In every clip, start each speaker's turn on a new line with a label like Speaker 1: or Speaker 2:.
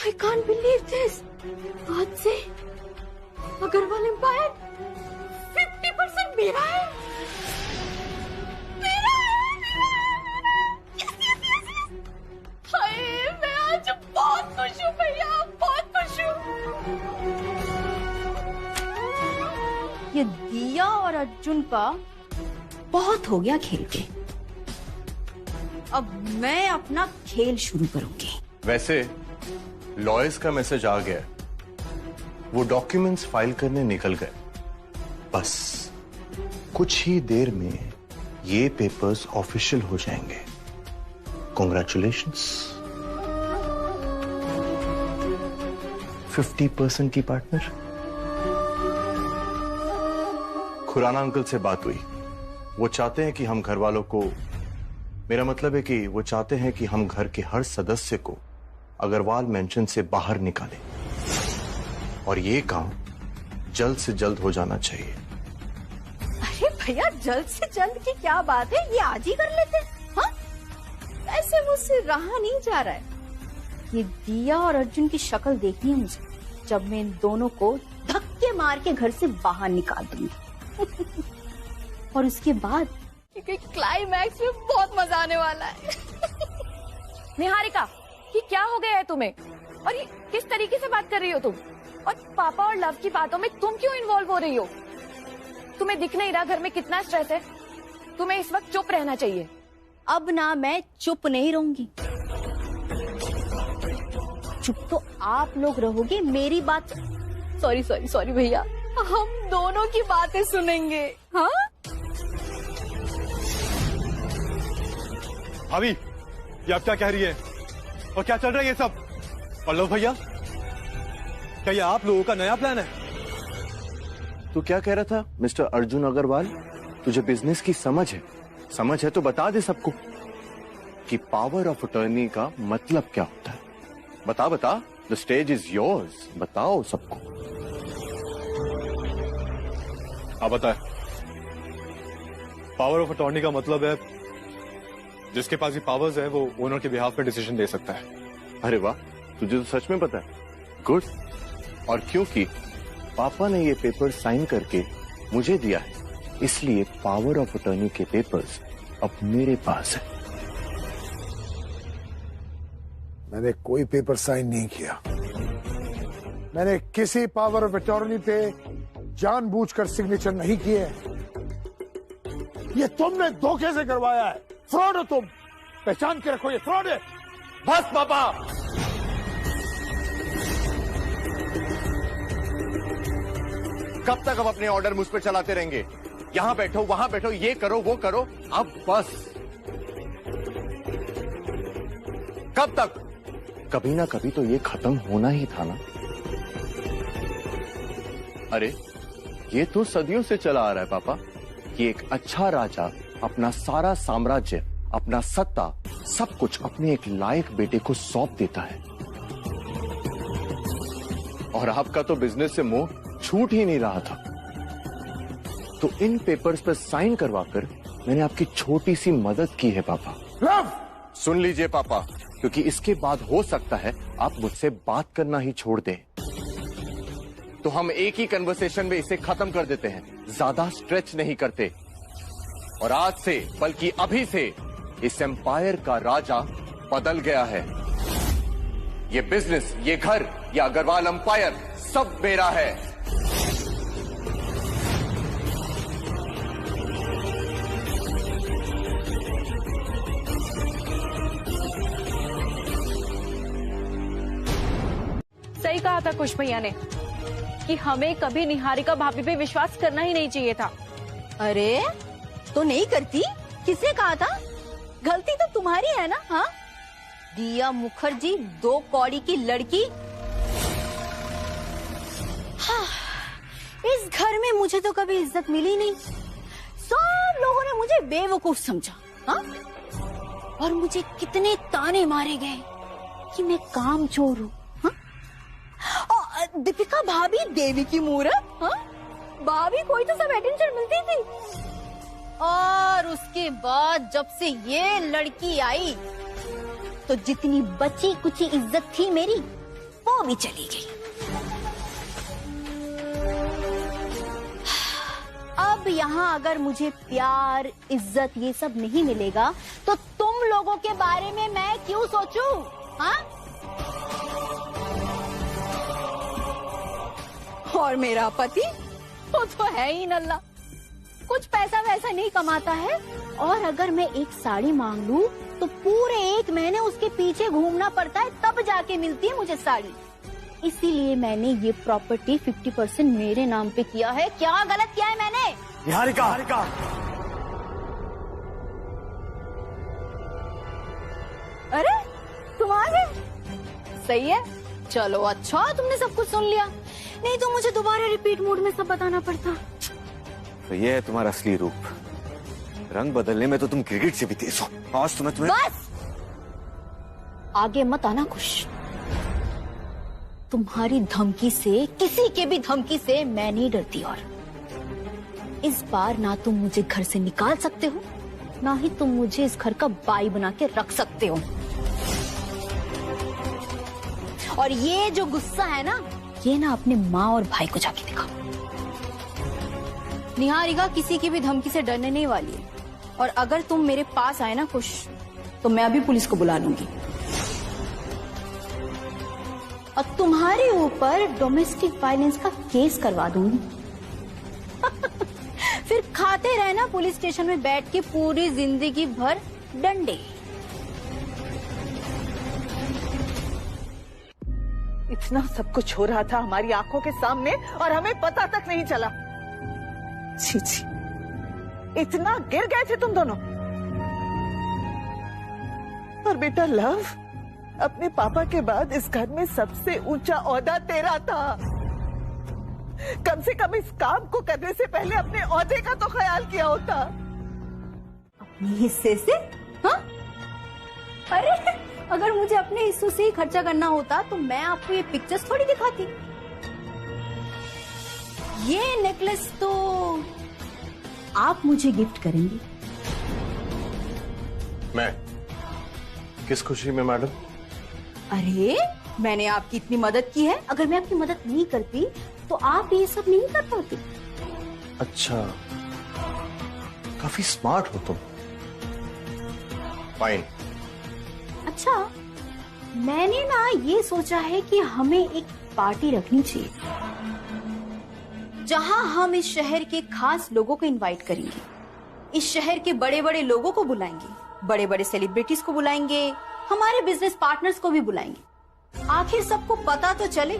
Speaker 1: I can't believe this. आज से Agarwal empire 50% मेरा है। हाय, मैं आज बहुत खुश हूँ भैया, बहुत खुश हूँ। ये दिया और अर्जुन का बहुत हो गया खेल के। अब मैं अपना खेल शुरू करूंगी।
Speaker 2: वैसे लॉयर्स का मैसेज आ गया, वो डॉक्यूमेंट्स फाइल करने निकल गए। बस कुछ ही देर में ये पेपर्स ऑफिशियल हो जाएंगे। कॉन्ग्रेचुलेशंस। 50% की पार्टनर। खुराना अंकल से बात हुई, वो चाहते हैं कि हम घर वालों को, मेरा मतलब है कि वो चाहते हैं कि हम घर के हर सदस्य को अग्रवाल मेंशन से बाहर निकालें, और ये काम जल्द से जल्द हो जाना चाहिए।
Speaker 1: अरे भैया, जल्द से जल्द की क्या बात है, ये आज ही कर लेते हैं। हाँ, ऐसे मुझसे रहा नहीं जा रहा है। ये दिया और अर्जुन की शक्ल देखनी है मुझे, जब मैं इन दोनों को धक्के मार के घर से बाहर निकाल दूंगी। और उसके बाद क्योंकि क्लाइमैक्स में बहुत मजा आने वाला है।
Speaker 3: निहारिका, ये क्या हो गया है तुम्हें? और ये किस तरीके से बात कर रही हो तुम? और पापा और लव की बातों में तुम क्यों इन्वॉल्व हो रही हो? तुम्हें दिख नहीं रहा घर में कितना स्ट्रेस है? तुम्हें इस वक्त चुप रहना चाहिए।
Speaker 1: अब ना मैं चुप नहीं रहूंगी। चुप तो आप लोग रहोगे मेरी बात। सॉरी सॉरी सॉरी भैया, हम दोनों की बातें सुनेंगे। हाँ
Speaker 4: भाभी, ये आप क्या कह रही है और क्या चल रहा है ये सब? और लो भैया, क्या ये आप लोगों का नया प्लान है?
Speaker 2: तू क्या कह रहा था मिस्टर अर्जुन अग्रवाल? तुझे बिजनेस की समझ है? समझ है तो बता दे सबको कि पावर ऑफ अटॉर्नी का मतलब क्या होता है। बता बता, द स्टेज इज योर्स, बताओ सबको।
Speaker 4: आप बताएं। पावर ऑफ अटॉर्नी का मतलब है जिसके पास ये पावर्स है वो ओनर के बिहाफ पे डिसीजन दे सकता है।
Speaker 2: अरे वाह, तुझे तो सच में पता है। गुड। और क्योंकि पापा ने ये पेपर साइन करके मुझे दिया है, इसलिए पावर ऑफ अटॉर्नी के पेपर्स अब मेरे पास है।
Speaker 5: मैंने कोई पेपर साइन नहीं किया। मैंने किसी पावर ऑफ अटॉर्नी पे जानबूझकर सिग्नेचर नहीं किए। ये तुमने धोखे से करवाया है। फ्रॉड हो तुम, पहचान के रखो, ये फ्रॉड है।
Speaker 2: बस पापा, कब तक अब अपने ऑर्डर मुझ पर चलाते रहेंगे? यहां बैठो, वहां बैठो, ये करो, वो करो, अब बस। कब तक? कभी ना कभी तो ये खत्म होना ही था ना। अरे ये तो सदियों से चला आ रहा है पापा कि एक अच्छा राजा अपना सारा साम्राज्य, अपना सत्ता, सब कुछ अपने एक लायक बेटे को सौंप देता है। और आपका तो बिजनेस से मोह छूट ही नहीं रहा था। तो इन पेपर्स पर साइन करवाकर मैंने आपकी छोटी सी मदद की है पापा।
Speaker 5: लव!
Speaker 2: सुन लीजिए पापा, क्योंकि इसके बाद हो सकता है आप मुझसे बात करना ही छोड़ दें। तो हम एक ही कन्वर्सेशन में इसे खत्म कर देते हैं, ज्यादा स्ट्रेच नहीं करते। और आज से, बल्कि अभी से, इस एम्पायर का राजा बदल गया है। ये बिजनेस, ये घर, ये अग्रवाल एम्पायर सब मेरा है।
Speaker 3: सही कहा था कुश भैया ने कि हमें कभी निहारिका भाभी पे विश्वास करना ही नहीं चाहिए था।
Speaker 1: अरे तो नहीं करती? किसने कहा था? गलती तो तुम्हारी है ना। हाँ, दिया मुखर्जी 2 कौड़ी की लड़की। हाँ, इस घर में मुझे तो कभी इज्जत मिली नहीं। सब लोगों ने मुझे बेवकूफ समझा। हाँ, और मुझे कितने ताने मारे गए कि मैं कामचोर हूँ। हाँ, दीपिका भाभी देवी की मूरत। हाँ, भाभी कोई तो सब अटेंशन मिलती थी। और उसके बाद जब से ये लड़की आई तो जितनी बची कुची इज्जत थी मेरी, वो भी चली गई। अब यहाँ अगर मुझे प्यार, इज्जत ये सब नहीं मिलेगा तो तुम लोगों के बारे में मैं क्यों सोचूं? हाँ? और मेरा पति वो तो है ही नल्ला, कुछ पैसा वैसा नहीं कमाता है, और अगर मैं एक साड़ी मांग लूं तो पूरे 1 महीने उसके पीछे घूमना पड़ता है, तब जाके मिलती है मुझे साड़ी। इसीलिए मैंने ये प्रॉपर्टी 50% मेरे नाम पे किया है। क्या गलत किया है मैंने?
Speaker 6: निहारिका,
Speaker 1: अरे तुम आ गए, सही है। चलो अच्छा तुमने सब कुछ सुन लिया, नहीं तो मुझे दोबारा रिपीट मोड में सब बताना पड़ता।
Speaker 6: तो ये है तुम्हारा असली रूप। रंग बदलने में तो तुम क्रिकेट से भी तेज हो। आज तुम्हें
Speaker 1: बस आगे मत आना खुश। तुम्हारी धमकी से, किसी के भी धमकी से मैं नहीं डरती, और इस बार ना तुम मुझे घर से निकाल सकते हो, ना ही तुम मुझे इस घर का बाई बना के रख सकते हो। और ये जो गुस्सा है ना, ये ना अपने माँ और भाई को जाके दिखाओ। निहारिका किसी की भी धमकी से डरने नहीं वाली है, और अगर तुम मेरे पास आए ना खुश, तो मैं अभी पुलिस को बुला लूंगी और तुम्हारे ऊपर डोमेस्टिक वायलेंस का केस करवा दूंगी। फिर खाते रहना पुलिस स्टेशन में बैठ के पूरी जिंदगी भर डंडे।
Speaker 7: इतना सब कुछ हो रहा था हमारी आंखों के सामने और हमें पता तक नहीं चला। छी छी, इतना गिर गए थे तुम दोनों। और बेटा लव, अपने पापा के बाद इस घर में सबसे ऊंचा ओहदा तेरा था। कम से कम इस काम को करने से पहले अपने ओहदे का तो ख्याल किया होता।
Speaker 1: अपने हिस्से से? हाँ? अरे अगर मुझे अपने हिस्सों से ही खर्चा करना होता तो मैं आपको ये पिक्चर्स थोड़ी दिखाती। ये नेकलेस तो आप मुझे गिफ्ट करेंगी।
Speaker 2: मैं किस खुशी में मैडम?
Speaker 1: अरे मैंने आपकी इतनी मदद की है, अगर मैं आपकी मदद नहीं करती तो आप ये सब नहीं कर पाते।
Speaker 2: अच्छा, काफी स्मार्ट हो तुम। फाइन।
Speaker 1: अच्छा, मैंने ना ये सोचा है कि हमें एक पार्टी रखनी चाहिए जहां हम इस शहर के खास लोगों को इनवाइट करेंगे, इस शहर के बड़े बड़े लोगों को बुलाएंगे, बड़े बड़े सेलिब्रिटीज को बुलाएंगे, हमारे बिजनेस पार्टनर्स को भी बुलाएंगे। आखिर सबको पता तो चले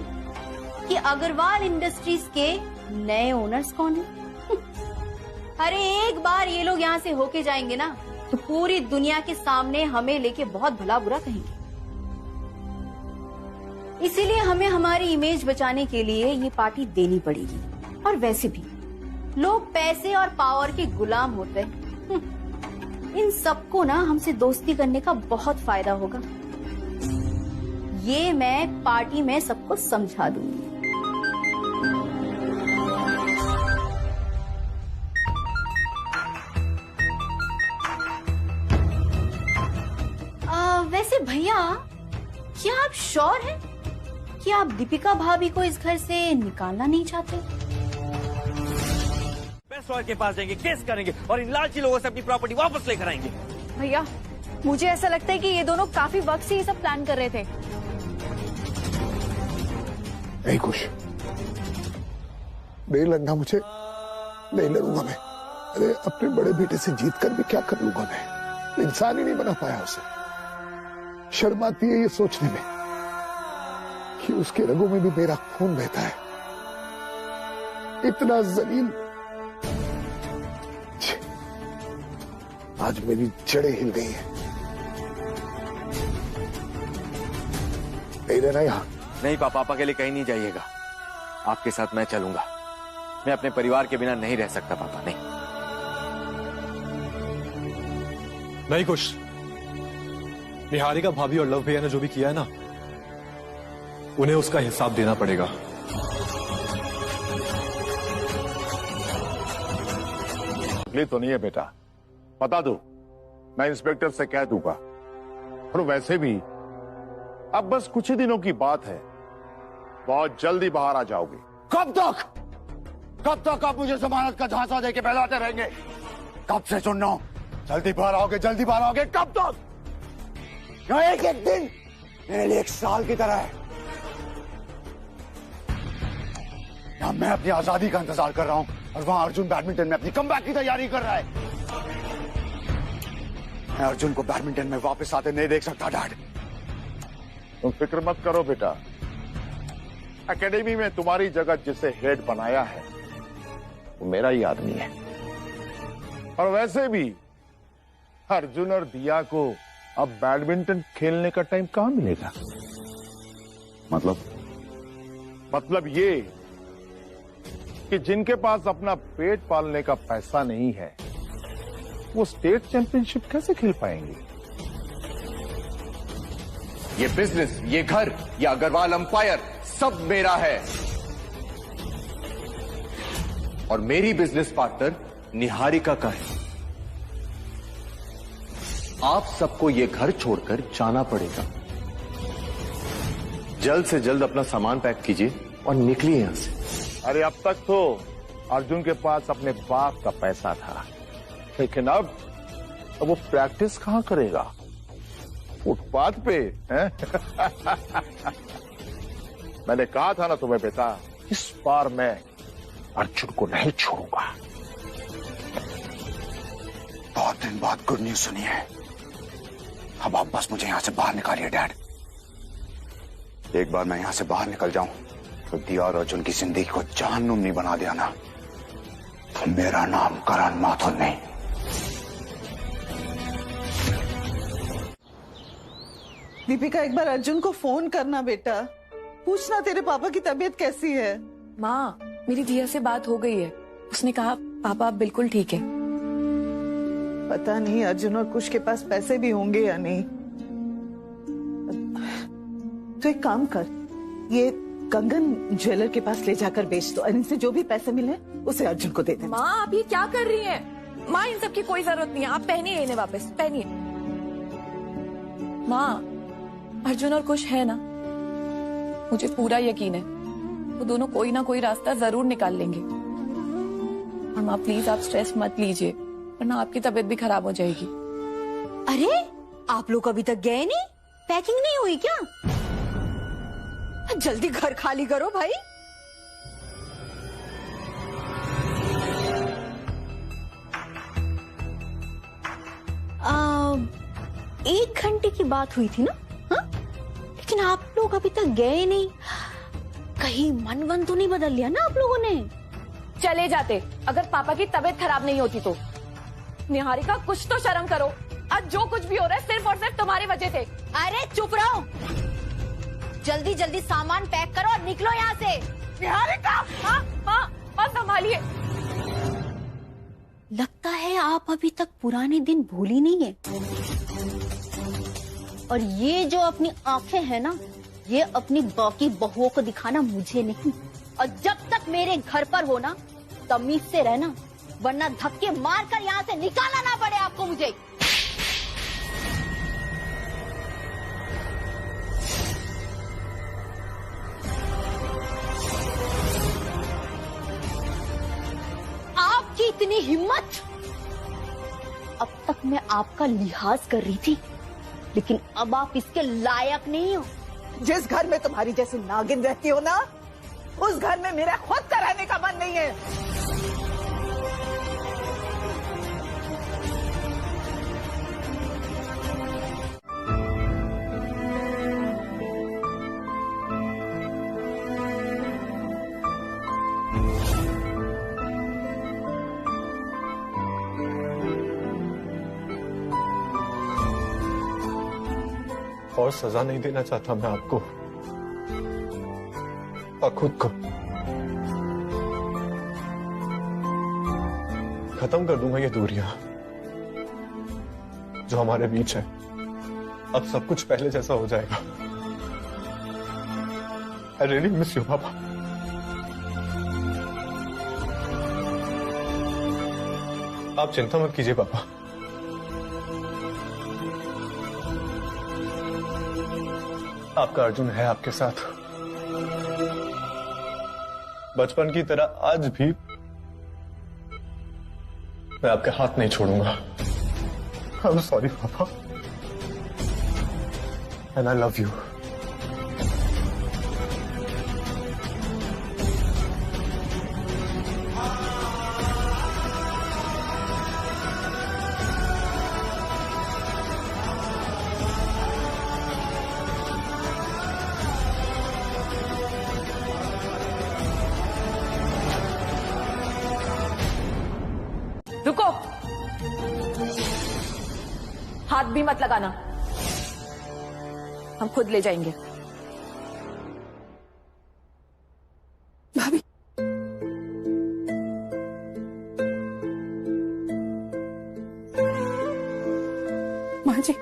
Speaker 1: कि अग्रवाल इंडस्ट्रीज के नए ओनर्स कौन हैं। अरे एक बार ये लोग यहाँ से होके जाएंगे ना तो पूरी दुनिया के सामने हमें लेके बहुत भला बुरा कहेंगे। इसीलिए हमें हमारी इमेज बचाने के लिए ये पार्टी देनी पड़ेगी। और वैसे भी लोग पैसे और पावर के गुलाम होते हैं। इन सबको ना हमसे दोस्ती करने का बहुत फायदा होगा। ये मैं पार्टी में सबको समझा दूंगी। वैसे भैया, क्या आप श्योर हैं कि आप दीपिका भाभी को इस घर से निकालना नहीं चाहते?
Speaker 6: बेस्ट लॉयर के पास जाएंगे, केस करेंगे और इन लालची लोगों से अपनी प्रॉपर्टी वापस लेकर आएंगे।
Speaker 3: भैया मुझे ऐसा लगता है कि ये दोनों काफी वक्त से ये सब प्लान कर रहे थे।
Speaker 5: नहीं खुश, नहीं लड़ना मुझे, नहीं लड़ूंगा मैं। अरे अपने बड़े बेटे से जीत कर भी क्या कर लूंगा मैं? इंसान ही नहीं बना पाया उसे। शर्म आती है ये सोचने में कि उसके रगों में भी मेरा खून बहता है। इतना जलील। आज मेरी जड़ें हिल गई हैं। नहीं रहना यहां।
Speaker 6: नहीं पापा के लिए कहीं नहीं जाइएगा, आपके साथ मैं चलूंगा। मैं अपने परिवार के बिना नहीं रह सकता पापा, नहीं।
Speaker 4: नहीं खुश, निहारिका भाभी और लव भैया ने जो भी किया है ना, उन्हें उसका हिसाब देना पड़ेगा।
Speaker 8: तकलीफ तो नहीं है बेटा, बता दो, मैं इंस्पेक्टर से कह दूंगा। और वैसे भी अब बस कुछ ही दिनों की बात है, बहुत जल्दी बाहर आ जाओगे।
Speaker 9: कब तक आप मुझे जमानत का झांसा देके बहलाते रहेंगे? कब से सुन रहा हूं, जल्दी बाहर आओगे, कब तक? या एक दिन मेरे लिए 1 साल की तरह है। या मैं अपनी आजादी का इंतजार कर रहा हूं और वहां अर्जुन बैडमिंटन में अपनी कमबैक की तैयारी कर रहा है। मैं अर्जुन को बैडमिंटन में वापस आते नहीं देख सकता डैड।
Speaker 8: तुम फिक्र मत करो बेटा, एकेडमी में तुम्हारी जगह जिसे हेड बनाया है वो मेरा ही आदमी है। और वैसे भी अर्जुन और दिया को अब बैडमिंटन खेलने का टाइम कहां मिलेगा? मतलब ये कि जिनके पास अपना पेट पालने का पैसा नहीं है वो स्टेट चैंपियनशिप कैसे खेल पाएंगे?
Speaker 2: ये बिजनेस, ये घर, ये अग्रवाल अंपायर सब मेरा है। और मेरी बिजनेस पार्टनर निहारिका का है। आप सबको ये घर छोड़कर जाना पड़ेगा। जल्द से जल्द अपना सामान पैक कीजिए और निकलिए यहां से।
Speaker 8: अरे अब तक तो अर्जुन के पास अपने बाप का पैसा था, लेकिन अब वो प्रैक्टिस कहां करेगा? फुटपाथ पे हैं? मैंने कहा था ना तुम्हें बेटा, इस बार मैं अर्जुन को नहीं छोड़ूंगा।
Speaker 9: बहुत दिन बाद गुड न्यूज सुनी है। अब आप बस मुझे यहां से बाहर निकालिए डैड। एक बार मैं यहां से बाहर निकल जाऊं तो दिया और अर्जुन की जिंदगी को जहन्नुम नहीं बना दिया ना, तो मेरा नाम करण माथुर नहीं।
Speaker 7: दीपिका, एक बार अर्जुन को फोन करना बेटा, पूछना तेरे पापा की तबीयत कैसी है।
Speaker 3: माँ, मेरी दिया से बात हो गई है। उसने कहा पापा अब बिल्कुल ठीक है।
Speaker 7: पता नहीं अर्जुन और कुश के पास पैसे भी होंगे या नहीं। तो एक काम कर, ये कंगन ज्वेलर के पास ले जाकर बेच दो और इनसे जो भी पैसे मिले उसे अर्जुन को दे दे।
Speaker 3: माँ, आप ये क्या कर रही हैं? माँ, इन सब की कोई जरूरत नहीं है। आप पहनिए इन्हें, वापस पहनिए। माँ, अर्जुन और कुश है ना, मुझे पूरा यकीन है वो दोनों कोई ना कोई रास्ता जरूर निकाल लेंगे। और माँ प्लीज आप स्ट्रेस मत लीजिए, वरना आपकी तबीयत भी खराब हो जाएगी।
Speaker 1: अरे आप लोग अभी तक गए नहीं? पैकिंग नहीं हुई क्या? जल्दी घर खाली करो भाई। एक घंटे की बात हुई थी ना? हाँ? लेकिन आप लोग अभी तक गए नहीं। कहीं मन तो नहीं बदल लिया ना आप लोगों ने?
Speaker 3: चले जाते अगर पापा की तबीयत खराब नहीं होती तो। निहारिका, कुछ तो शर्म करो। आज जो कुछ भी हो रहा है सिर्फ और सिर्फ तुम्हारी वजह से।
Speaker 1: अरे चुप रहो, जल्दी जल्दी सामान पैक करो और निकलो यहाँ से।
Speaker 3: निहारिका, हाँ हाँ हाँ, संभालिए।
Speaker 1: लगता है आप अभी तक पुराने दिन भूली नहीं है। और ये जो अपनी आंखें हैं ना, ये अपनी बाकी बहुओं को दिखाना मुझे नहीं। और जब तक मेरे घर पर हो ना, तमीज से रहना, वरना धक्के मारकर यहाँ से निकालना ना पड़े आपको मुझे। आपकी इतनी हिम्मत! अब तक मैं आपका लिहाज कर रही थी, लेकिन अब आप इसके लायक नहीं हो।
Speaker 7: जिस घर में तुम्हारी जैसी नागिन रहती हो ना, उस घर में मेरा खुद का रहने का मन नहीं है।
Speaker 4: और सजा नहीं देना चाहता मैं आपको और खुद को। खत्म कर दूंगा ये दूरियां जो हमारे बीच है। अब सब कुछ पहले जैसा हो जाएगा। आई रियली मिस यू पापा। आप चिंता मत कीजिए पापा। आपका अर्जुन है आपके साथ। बचपन की तरह आज भी मैं आपके हाथ नहीं छोड़ूंगा। आई एम सॉरी पापा, एंड आई लव यू।
Speaker 3: रुको, हाथ भी मत लगाना, हम खुद ले जाएंगे।
Speaker 7: भाभी, माँ जी।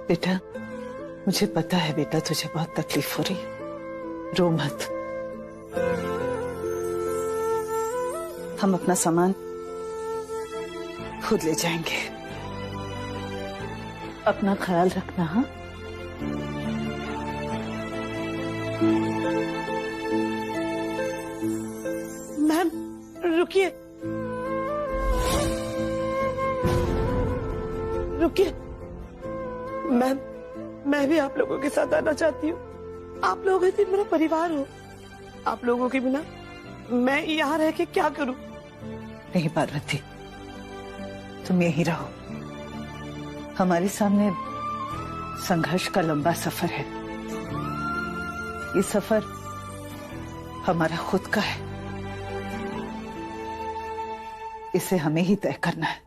Speaker 7: बेटा, मुझे पता है बेटा, तुझे बहुत तकलीफ हो रही है, रो मत। हम अपना सामान खुद ले जाएंगे। अपना ख्याल रखना। हाँ, मैम रुकिए, रुकिए मैम, मैं भी आप लोगों के साथ आना चाहती हूँ। आप लोग ऐसे मेरा परिवार हो, आप लोगों के बिना मैं यहाँ रह के क्या करूँ? नहीं पार्वती, तुम यहीं रहो। हमारे सामने संघर्ष का लंबा सफर है। ये सफर हमारा खुद का है, इसे हमें ही तय करना है।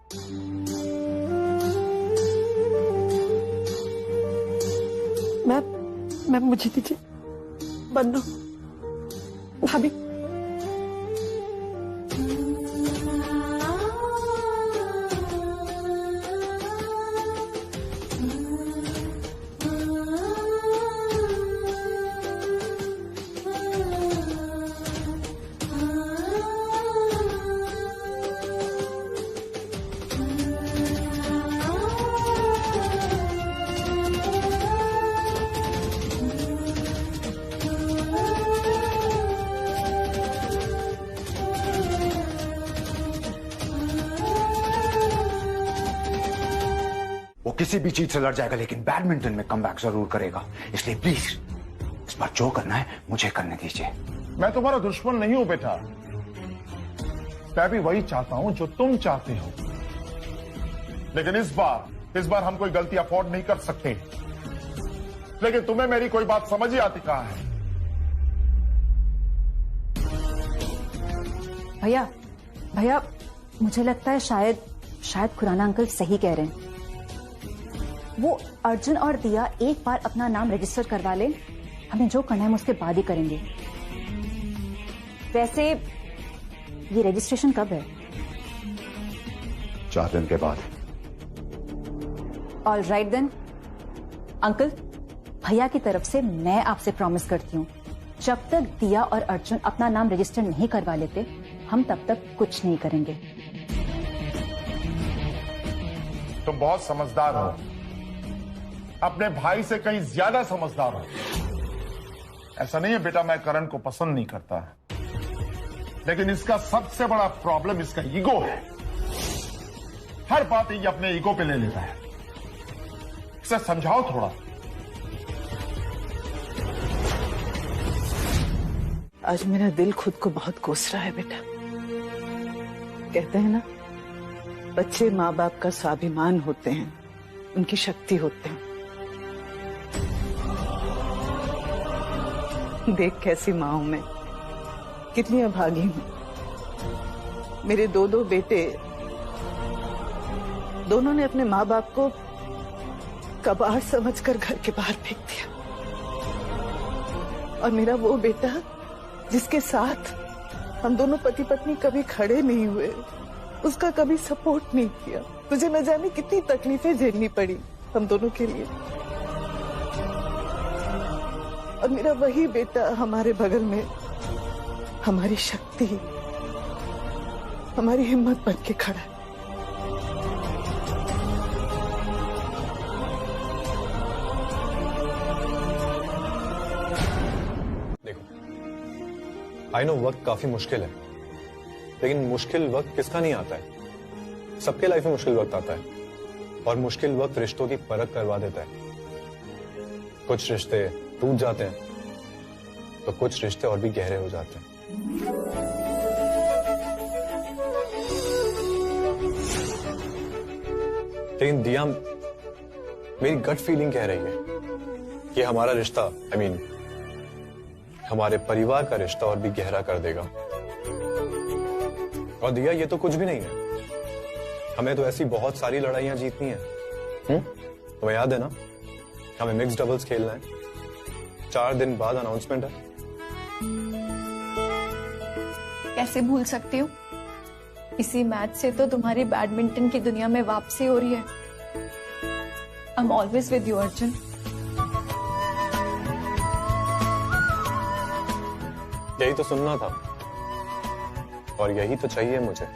Speaker 7: मैम मुझे दीजिए। बन्नो, भाभी,
Speaker 9: वो किसी भी चीज से लड़ जाएगा, लेकिन बैडमिंटन में कमबैक जरूर करेगा। इसलिए प्लीज इस बार जो करना है मुझे करने दीजिए।
Speaker 8: मैं तुम्हारा दुश्मन नहीं हूं बेटा, मैं भी वही चाहता हूं जो तुम चाहते हो, लेकिन इस बार हम कोई गलती अफोर्ड नहीं कर सकते। लेकिन तुम्हें मेरी कोई बात समझ ही आती कहां है?
Speaker 10: भैया मुझे लगता है शायद खुराना अंकल सही कह रहे हैं। वो अर्जुन और दिया एक बार अपना नाम रजिस्टर करवा ले, हमें जो करना है हम उसके बाद ही करेंगे। वैसे ये रजिस्ट्रेशन कब है?
Speaker 9: 4 दिन के बाद।
Speaker 10: ऑल राइट देन अंकल, भैया की तरफ से मैं आपसे प्रॉमिस करती हूँ, जब तक दिया और अर्जुन अपना नाम रजिस्टर नहीं करवा लेते हम तब तक कुछ नहीं करेंगे।
Speaker 8: तुम बहुत समझदार हो, अपने भाई से कहीं ज्यादा समझदार हो। ऐसा नहीं है बेटा मैं करण को पसंद नहीं करता, लेकिन इसका सबसे बड़ा प्रॉब्लम इसका ईगो है। हर बात ये अपने ईगो पे ले लेता है, इसे समझाओ थोड़ा।
Speaker 7: आज मेरा दिल खुद को बहुत कोस रहा है बेटा। कहते हैं ना, बच्चे माँ बाप का स्वाभिमान होते हैं, उनकी शक्ति होते हैं। देख कैसी माँ हूं मैं, कितनी अभागी हूं। मेरे दो बेटे, दोनों ने अपने माँ बाप को कबाड़ समझकर घर के बाहर फेंक दिया, और मेरा वो बेटा जिसके साथ हम दोनों पति पत्नी कभी खड़े नहीं हुए, उसका कभी सपोर्ट नहीं किया। तुझे न जाने कितनी तकलीफें झेलनी पड़ी हम दोनों के लिए। और मेरा वही बेटा हमारे बगल में हमारी शक्ति, हमारी हिम्मत बन के खड़ा है।
Speaker 4: देखो, आई नो वक्त काफी मुश्किल है, लेकिन मुश्किल वक्त किसका नहीं आता है? सबके लाइफ में मुश्किल वक्त आता है, और मुश्किल वक्त रिश्तों की परख करवा देता है। कुछ रिश्ते टूट जाते हैं, तो कुछ रिश्ते और भी गहरे हो जाते हैं। लेकिन दिया, मेरी गट फीलिंग कह रही है कि हमारा रिश्ता, आई मीन हमारे परिवार का रिश्ता और भी गहरा कर देगा। और दिया, ये तो कुछ भी नहीं है, हमें तो ऐसी बहुत सारी लड़ाइयां जीतनी है। तुम्हें याद है ना, हमें मिक्स डबल्स खेलना है, 4 दिन बाद अनाउंसमेंट है।
Speaker 3: कैसे भूल सकती हूँ? इसी मैच से तो तुम्हारी बैडमिंटन की दुनिया में वापसी हो रही है। I am always with you Arjun.
Speaker 4: यही तो सुनना था, और यही तो चाहिए मुझे,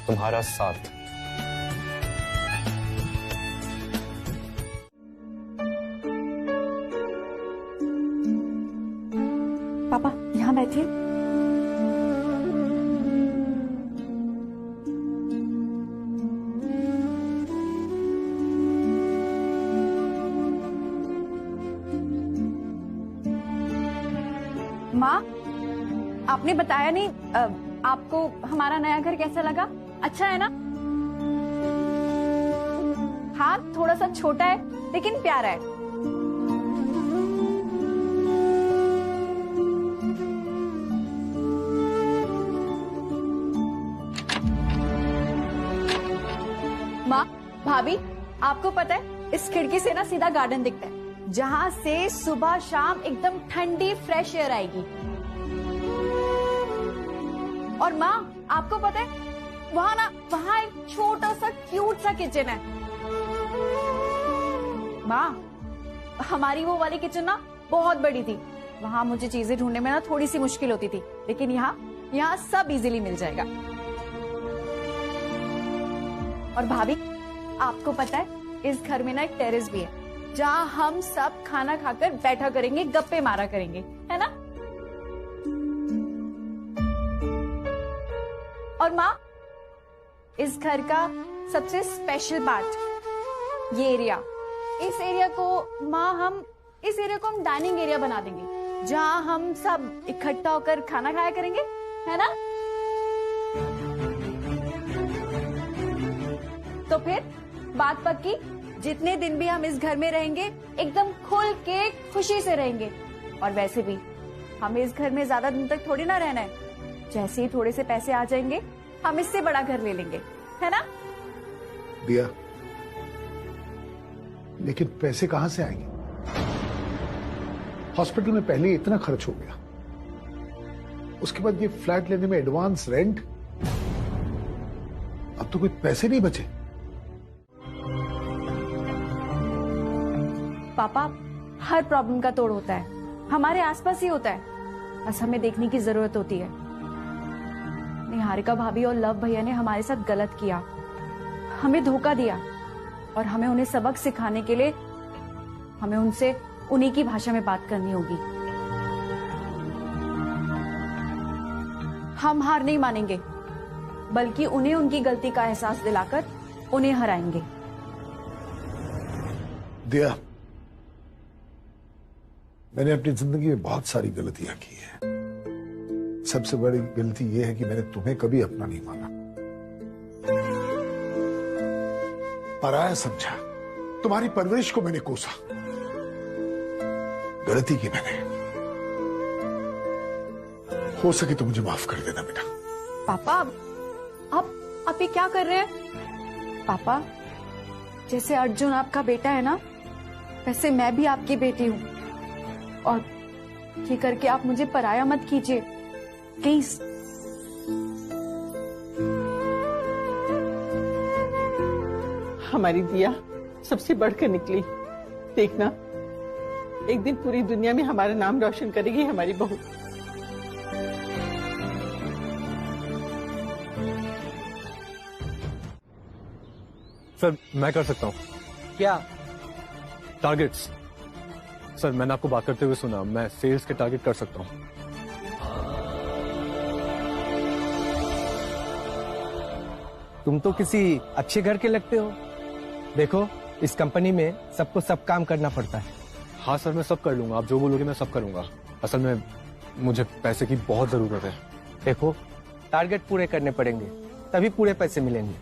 Speaker 4: तुम्हारा साथ।
Speaker 10: पापा यहाँ बैठिए।
Speaker 3: माँ, आपने बताया नहीं, आपको हमारा नया घर कैसा लगा? अच्छा है ना? हाँ, थोड़ा सा छोटा है लेकिन प्यारा है। माँ, भाभी, आपको पता है इस खिड़की से ना सीधा गार्डन दिखता है, जहाँ से सुबह शाम एकदम ठंडी फ्रेश एयर आएगी। और माँ, आपको पता है वहाँ एक छोटा सा क्यूट सा किचन है। माँ, हमारी वो वाली किचन ना बहुत बड़ी थी, वहाँ मुझे चीजें ढूंढने में ना थोड़ी सी मुश्किल होती थी, लेकिन यहाँ सब इजीली मिल जाएगा। और भाभी, आपको पता है इस घर में ना एक टेरेस भी है, जहाँ हम सब खाना खाकर बैठा करेंगे, गप्पे मारा करेंगे, है ना? और माँ, इस घर का सबसे स्पेशल पार्ट ये एरिया, इस एरिया को हम डाइनिंग एरिया बना देंगे, जहाँ हम सब इकट्ठा होकर खाना खाया करेंगे, है ना? तो फिर बात पक्की, जितने दिन भी हम इस घर में रहेंगे एकदम खुल के खुशी से रहेंगे। और वैसे भी हमें इस घर में ज्यादा दिन तक थोड़ी ना रहना है, जैसे ही थोड़े से पैसे आ जाएंगे हम इससे बड़ा घर ले लेंगे, है ना?
Speaker 5: दिया, लेकिन पैसे कहां से आएंगे? हॉस्पिटल में पहले इतना खर्च हो गया, उसके बाद ये फ्लैट लेने में एडवांस रेंट, अब तो कोई पैसे नहीं बचे।
Speaker 3: पापा, हर प्रॉब्लम का तोड़ होता है, हमारे आसपास ही होता है, बस हमें देखने की जरूरत होती है। निहारिका भाभी और लव भैया ने हमारे साथ गलत किया, हमें धोखा दिया, और हमें उन्हें सबक सिखाने के लिए हमें उनसे उन्हीं की भाषा में बात करनी होगी। हम हार नहीं मानेंगे, बल्कि उन्हें उनकी गलती का एहसास दिलाकर उन्हें हराएंगे।
Speaker 5: दिया, मैंने अपनी जिंदगी में बहुत सारी गलतियां की है। सबसे बड़ी गलती यह है कि मैंने तुम्हें कभी अपना नहीं माना, पराया समझा, तुम्हारी परवरिश को मैंने कोसा, गलती की मैंने। हो सके तो मुझे माफ कर देना बेटा।
Speaker 3: पापा, आप ये क्या कर रहे हैं? पापा, जैसे अर्जुन आपका बेटा है ना, वैसे मैं भी आपकी बेटी हूँ, और ये करके आप मुझे पराया मत कीजिए प्लीज।
Speaker 7: हमारी दिया सबसे बढ़कर निकली, देखना एक दिन पूरी दुनिया में हमारा नाम रोशन करेगी हमारी बहू।
Speaker 4: सर, मैं कर सकता हूँ।
Speaker 11: क्या?
Speaker 4: टारगेट्स। सर, मैंने आपको बात करते हुए सुना, मैं सेल्स के टारगेट कर सकता हूँ।
Speaker 11: तुम तो किसी अच्छे घर के लगते हो। देखो, इस कंपनी में सबको सब काम करना पड़ता है।
Speaker 4: हाँ सर, मैं सब कर लूंगा, आप जो बोलोगे मैं सब करूंगा। असल में मुझे पैसे की बहुत जरूरत है।
Speaker 11: देखो, टारगेट पूरे करने पड़ेंगे, तभी पूरे पैसे मिलेंगे।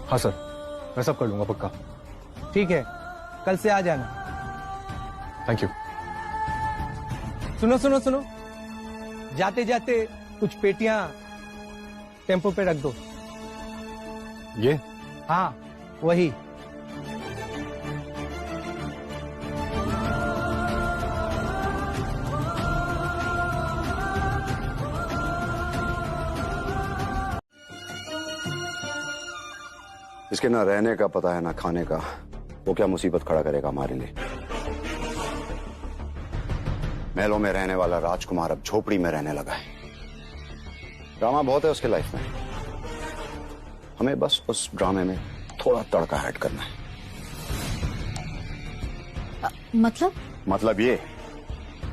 Speaker 4: हाँ सर, मैं सब कर लूंगा पक्का।
Speaker 11: ठीक है, कल से आ जाना।
Speaker 4: Thank you.
Speaker 11: सुनो सुनो सुनो, जाते जाते कुछ पेटियां टेम्पो पे रख दो।
Speaker 4: ये?
Speaker 11: हाँ, वही।
Speaker 9: इसके ना रहने का पता है ना खाने का, वो क्या मुसीबत खड़ा करेगा हमारे लिए। महलों में रहने वाला राजकुमार अब झोपड़ी में रहने लगा है। ड्रामा बहुत है उसके लाइफ में, हमें बस उस ड्रामे में थोड़ा तड़का ऐड करना है। मतलब ये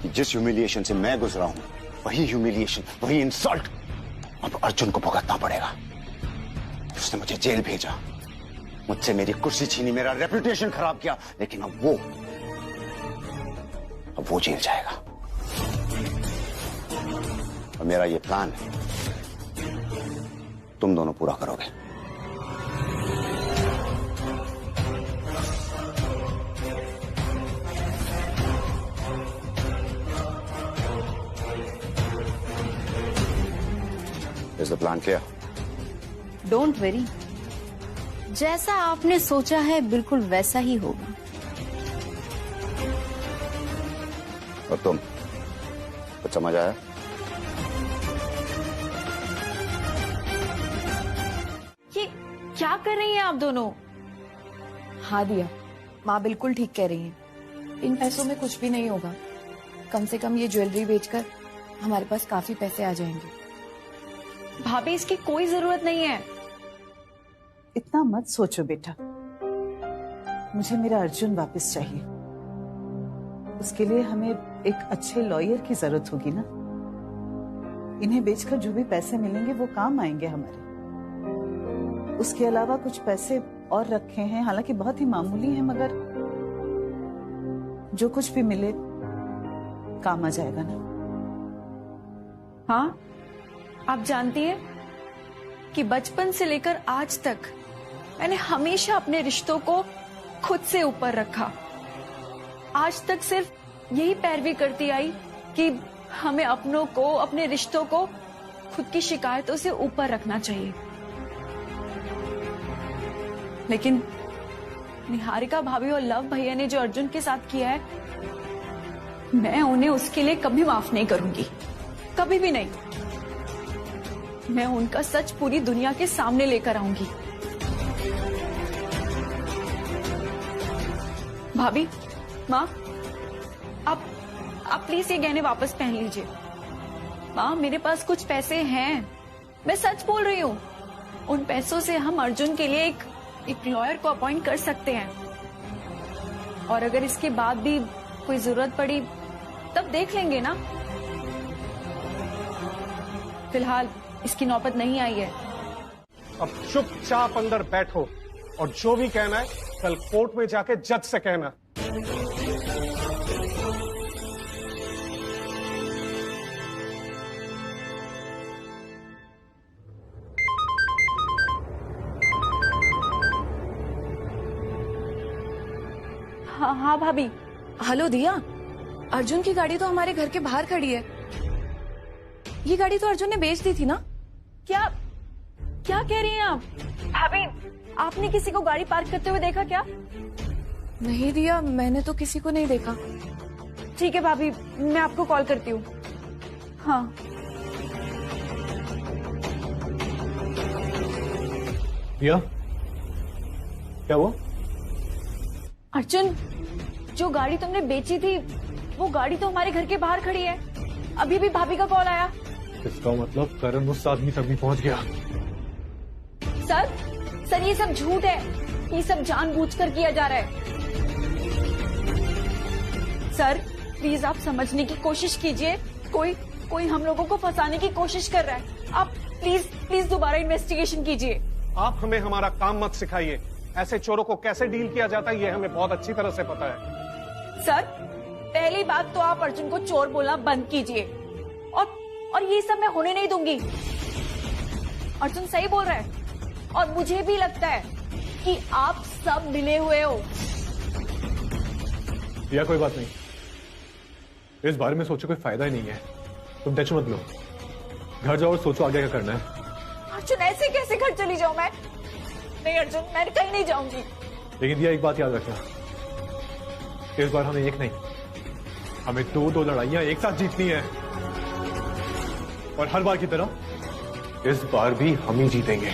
Speaker 9: कि जिस ह्यूमिलिएशन से मैं गुजरा हूं, वही ह्यूमिलिएशन, वही इंसल्ट अब अर्जुन को भुगतना पड़ेगा। उसने मुझे जेल भेजा, मुझसे मेरी कुर्सी छीनी, मेरा रेपुटेशन खराब किया, लेकिन अब वो जेल जाएगा। और मेरा ये प्लान है, तुम दोनों पूरा करोगे। Is the plan clear?
Speaker 1: Don't very, जैसा आपने सोचा है बिल्कुल वैसा ही होगा।
Speaker 9: और तुम कुछ समझ आया?
Speaker 3: ये क्या कर रही हैं आप दोनों? हाँ दिया, माँ बिल्कुल ठीक कह रही हैं। इन पैसों में कुछ भी नहीं होगा। कम से कम ये ज्वेलरी बेचकर हमारे पास काफी पैसे आ जाएंगे। भाभी, इसकी कोई जरूरत नहीं है।
Speaker 7: इतना मत सोचो बेटा, मुझे मेरा अर्जुन वापस चाहिए। उसके लिए हमें एक अच्छे लॉयर की जरूरत होगी ना। इन्हें बेचकर जो भी पैसे मिलेंगे वो काम आएंगे हमारे। उसके अलावा कुछ पैसे और रखे हैं, हालांकि बहुत ही मामूली हैं, मगर जो कुछ भी मिले काम आ जाएगा ना।
Speaker 3: हाँ, आप जानती हैं कि बचपन से लेकर आज तक मैंने हमेशा अपने रिश्तों को खुद से ऊपर रखा। आज तक सिर्फ यही पैरवी करती आई कि हमें अपनों को, अपने रिश्तों को खुद की शिकायतों से ऊपर रखना चाहिए। लेकिन निहारिका भाभी और लव भैया ने जो अर्जुन के साथ किया है, मैं उन्हें उसके लिए कभी माफ नहीं करूंगी, कभी भी नहीं। मैं उनका सच पूरी दुनिया के सामने लेकर आऊंगी। भाभी, माँ, आप प्लीज ये गहने वापस पहन लीजिए। माँ, मेरे पास कुछ पैसे हैं, मैं सच बोल रही हूँ। उन पैसों से हम अर्जुन के लिए एक लॉयर को अपॉइंट कर सकते हैं, और अगर इसके बाद भी कोई जरूरत पड़ी तब देख लेंगे ना। फिलहाल इसकी नौबत नहीं आई है।
Speaker 12: अब चुपचाप अंदर बैठो और जो भी कहना है कल कोर्ट में जाके जज से कहना।
Speaker 3: हाँ भाभी। हेलो दिया, अर्जुन की गाड़ी तो हमारे घर के बाहर खड़ी है। ये गाड़ी तो अर्जुन ने बेच दी थी ना? क्या कह रही हैं आप? भाभी, आपने किसी को गाड़ी पार्क करते हुए देखा क्या? नहीं दिया, मैंने तो किसी को नहीं देखा। ठीक है भाभी, मैं आपको कॉल करती हूँ। हाँ।
Speaker 12: दिया, क्या वो?
Speaker 3: अर्जुन, जो गाड़ी तुमने बेची थी वो गाड़ी तो हमारे घर के बाहर खड़ी है। अभी भी भाभी का कॉल आया।
Speaker 12: इसका मतलब करण उस आदमी तक भी पहुंच गया।
Speaker 3: सर ये सब झूठ है, ये सब जानबूझकर किया जा रहा है। सर प्लीज आप समझने की कोशिश कीजिए, कोई हम लोगों को फंसाने की कोशिश कर रहा है। आप प्लीज दोबारा इन्वेस्टिगेशन कीजिए
Speaker 12: आप हमें हमारा काम मत सिखाइए। ऐसे चोरों को कैसे डील किया जाता है ये हमें बहुत अच्छी तरह से पता है।
Speaker 3: सर, पहली बात तो आप अर्जुन को चोर बोलना बंद कीजिए और ये सब मैं होने नहीं दूंगी। अर्जुन सही बोल रहा है और मुझे भी लगता है कि आप सब मिले हुए हो।
Speaker 4: या कोई बात नहीं, इस बारे में सोचो कोई फायदा ही नहीं है। तुम टेंशन मत लो, घर जाओ और सोचो आगे क्या करना है।
Speaker 3: अर्जुन ऐसे कैसे घर चली जाऊं मैं? नहीं अर्जुन, मैं कहीं नहीं जाऊंगी।
Speaker 4: लेकिन दिया एक बात याद रखना, इस बार हमें एक नहीं, हमें दो लड़ाइयां एक साथ जीतनी है और हर बार की तरह इस बार भी हम ही जीतेंगे।